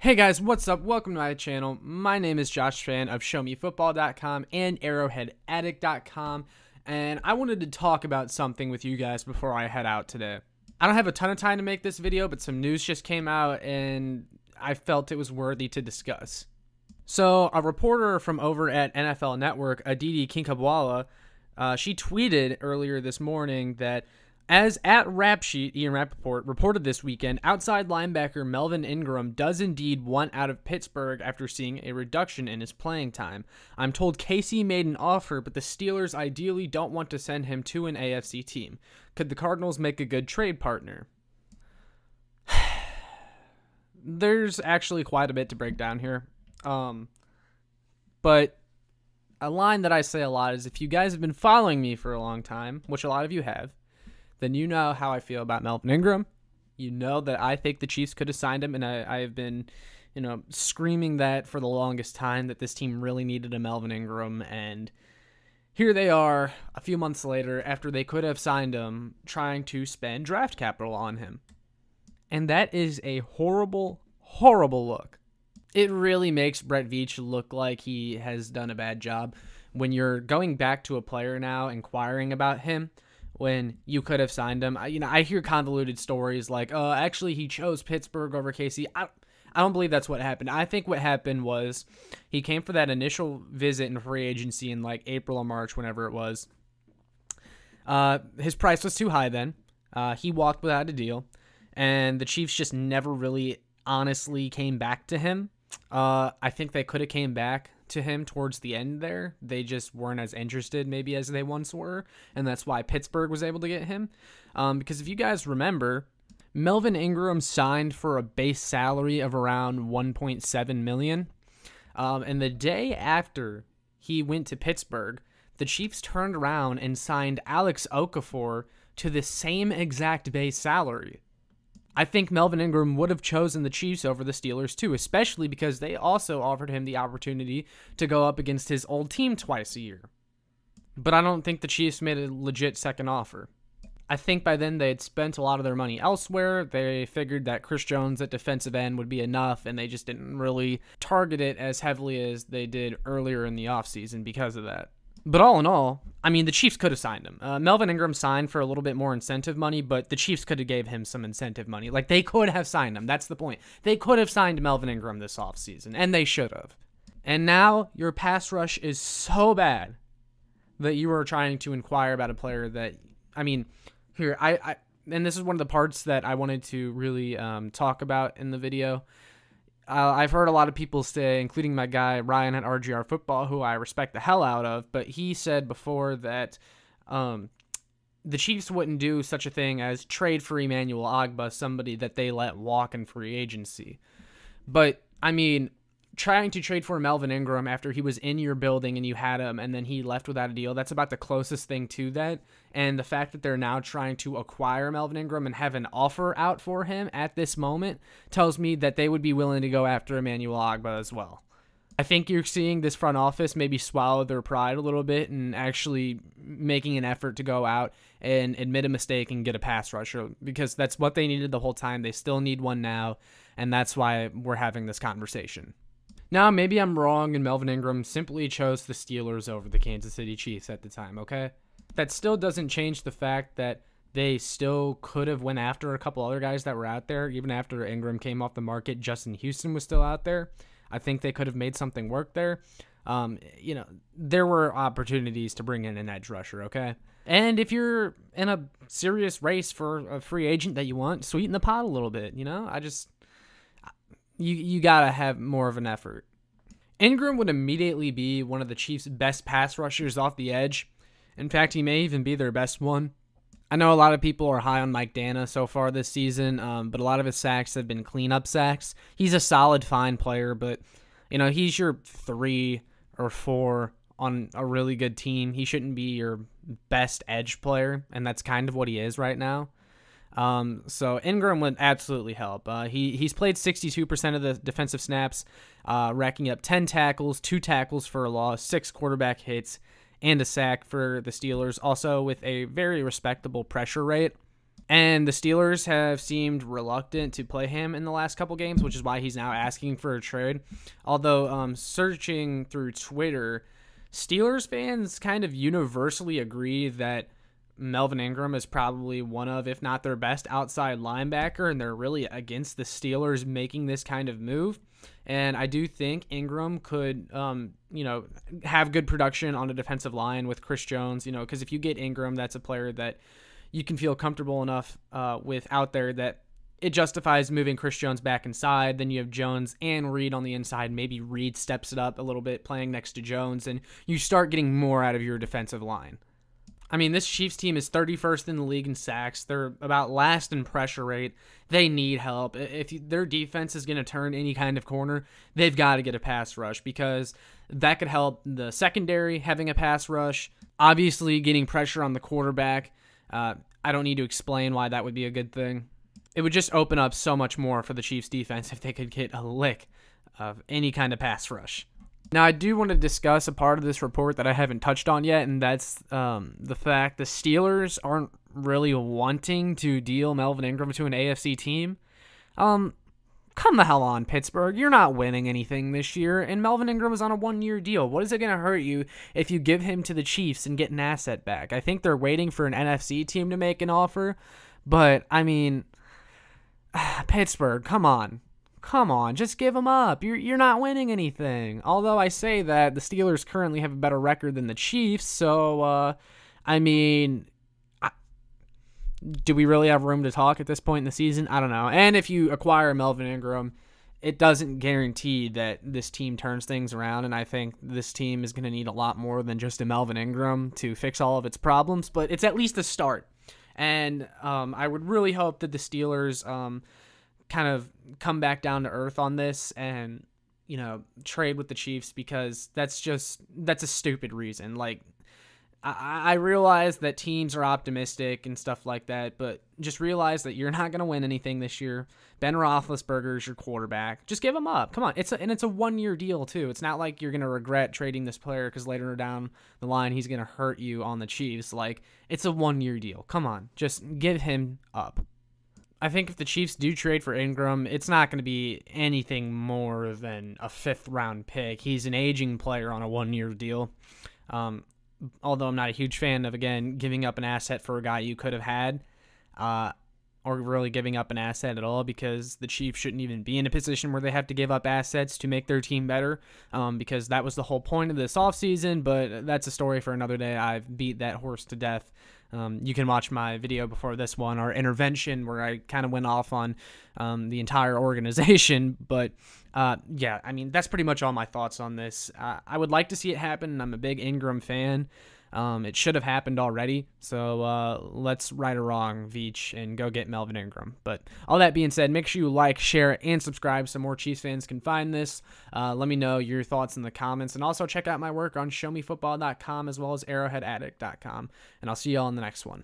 Hey guys, what's up? Welcome to my channel. My name is Josh Fan of ShowMeFootball.com and ArrowheadAddict.com, and I wanted to talk about something with you guys before I head out today. I don't have a ton of time to make this video, but some news just came out and I felt it was worthy to discuss. So, a reporter from over at NFL Network, Aditi Kinkhabwala, she tweeted earlier this morning that as at Rap Sheet, Ian Rappaport reported this weekend, outside linebacker Melvin Ingram does indeed want out of Pittsburgh after seeing a reduction in his playing time. I'm told KC made an offer, but the Steelers ideally don't want to send him to an AFC team. Could the Cardinals make a good trade partner? There's actually quite a bit to break down here. But a line that I say a lot is if you guys have been following me for a long time, which a lot of you have, then you know how I feel about Melvin Ingram. You know that I think the Chiefs could have signed him, and I have been, screaming that for the longest time, that this team really needed a Melvin Ingram, and here they are a few months later after they could have signed him, trying to spend draft capital on him. And that is a horrible, horrible look. It really makes Brett Veach look like he has done a bad job when you're going back to a player now, inquiring about him, when you could have signed him. I hear convoluted stories like, actually he chose Pittsburgh over KC. I don't believe that's what happened. I think what happened was he came for that initial visit in free agency in like April or March, whenever it was. His price was too high then. He walked without a deal, and the Chiefs just never really honestly came back to him. I think they could have came back to him towards the end there. They just weren't as interested maybe as they once were, and that's why Pittsburgh was able to get him. Because if you guys remember, Melvin Ingram signed for a base salary of around $1.7 million. And the day after he went to Pittsburgh, the Chiefs turned around and signed Alex Okafor to the same exact base salary. I think Melvin Ingram would have chosen the Chiefs over the Steelers too, especially because they also offered him the opportunity to go up against his old team twice a year. But I don't think the Chiefs made a legit second offer. I think by then they had spent a lot of their money elsewhere. They figured that Chris Jones at defensive end would be enough, and they just didn't really target it as heavily as they did earlier in the offseason because of that. But all in all, the Chiefs could have signed him. Melvin Ingram signed for a little bit more incentive money, but the Chiefs could have gave him some incentive money. Like, they could have signed him. That's the point. They could have signed Melvin Ingram this offseason, and they should have. And now your pass rush is so bad that you are trying to inquire about a player that, here, and this is one of the parts that I wanted to really talk about in the video. I've heard a lot of people say, including my guy Ryan at RGR Football, who I respect the hell out of, but he said before that the Chiefs wouldn't do such a thing as trade for Emmanuel Ogbah, somebody that they let walk in free agency. But, trying to trade for Melvin Ingram after he was in your building and you had him and then he left without a deal, that's about the closest thing to that. And the fact that they're now trying to acquire Melvin Ingram and have an offer out for him at this moment tells me that they would be willing to go after Emmanuel Ogbah as well. I think you're seeing this front office maybe swallow their pride a little bit and actually making an effort to go out and admit a mistake and get a pass rusher, because that's what they needed the whole time. They still need one now, and that's why we're having this conversation. Now, maybe I'm wrong and Melvin Ingram simply chose the Steelers over the Kansas City Chiefs at the time, okay? That still doesn't change the fact that they still could have went after a couple other guys that were out there. Even after Ingram came off the market, Justin Houston was still out there. I think they could have made something work there. There were opportunities to bring in an edge rusher, okay? And if you're in a serious race for a free agent that you want, sweeten the pot a little bit, You gotta have more of an effort. Ingram would immediately be one of the Chiefs' best pass rushers off the edge. In fact, he may even be their best one. I know a lot of people are high on Mike Dana so far this season, but a lot of his sacks have been cleanup sacks. He's a solid, fine player, but he's your 3 or 4 on a really good team. He shouldn't be your best edge player, and that's kind of what he is right now. So Ingram would absolutely help. He's played 62% of the defensive snaps, racking up 10 tackles, 2 tackles for a loss, 6 quarterback hits, and a sack for the Steelers, also with a very respectable pressure rate. And the Steelers have seemed reluctant to play him in the last couple games, which is why he's now asking for a trade. Although searching through Twitter, Steelers fans kind of universally agree that Melvin Ingram is probably one of, if not their best outside linebacker, and they're really against the Steelers making this kind of move. And I do think Ingram could, have good production on a defensive line with Chris Jones, because if you get Ingram, that's a player that you can feel comfortable enough with out there that it justifies moving Chris Jones back inside. Then you have Jones and Reed on the inside. Maybe Reed steps it up a little bit playing next to Jones, and you start getting more out of your defensive line. I mean, this Chiefs team is 31st in the league in sacks. They're about last in pressure rate. They need help. If their defense is going to turn any kind of corner, they've got to get a pass rush, because that could help the secondary having a pass rush. Obviously, getting pressure on the quarterback. I don't need to explain why that would be a good thing. It would just open up so much more for the Chiefs defense if they could get a lick of any kind of pass rush. Now, I do want to discuss a part of this report that I haven't touched on yet, and that's the fact the Steelers aren't really wanting to deal Melvin Ingram to an AFC team. Come the hell on, Pittsburgh. You're not winning anything this year, and Melvin Ingram is on a one-year deal. What is it going to hurt you if you give him to the Chiefs and get an asset back? I think they're waiting for an NFC team to make an offer, but, I mean, Pittsburgh, come on. Come on, just give him up. You're not winning anything. Although I say that the Steelers currently have a better record than the Chiefs, so, do we really have room to talk at this point in the season? I don't know. And if you acquire Melvin Ingram, it doesn't guarantee that this team turns things around, and I think this team is going to need a lot more than just a Melvin Ingram to fix all of its problems, but it's at least a start. And I would really hope that the Steelers kind of come back down to earth on this and, trade with the Chiefs, because that's a stupid reason. Like, I realize that teams are optimistic and stuff like that, but just realize that you're not going to win anything this year. Ben Roethlisberger is your quarterback. Just give him up. Come on. It's a one-year deal, too. It's not like you're going to regret trading this player because later down the line he's going to hurt you on the Chiefs. Like, it's a one-year deal. Come on. Just give him up. I think if the Chiefs do trade for Ingram, it's not going to be anything more than a fifth-round pick. He's an aging player on a one-year deal. Although I'm not a huge fan of, again, giving up an asset for a guy you could have had, or really giving up an asset at all, because the Chiefs shouldn't even be in a position where they have to give up assets to make their team better, because that was the whole point of this offseason, but that's a story for another day. I've beat that horse to death. You can watch my video before this one, our intervention, where I kind of went off on the entire organization. But, yeah, I mean, that's pretty much all my thoughts on this. I would like to see it happen, and I'm a big Ingram fan. It should have happened already. So let's right or wrong, Veach, and go get Melvin Ingram. But all that being said, make sure you like, share, and subscribe so more Chiefs fans can find this. Let me know your thoughts in the comments. And also check out my work on showmefootball.com as well as arrowheadaddict.com. And I'll see you all in the next one.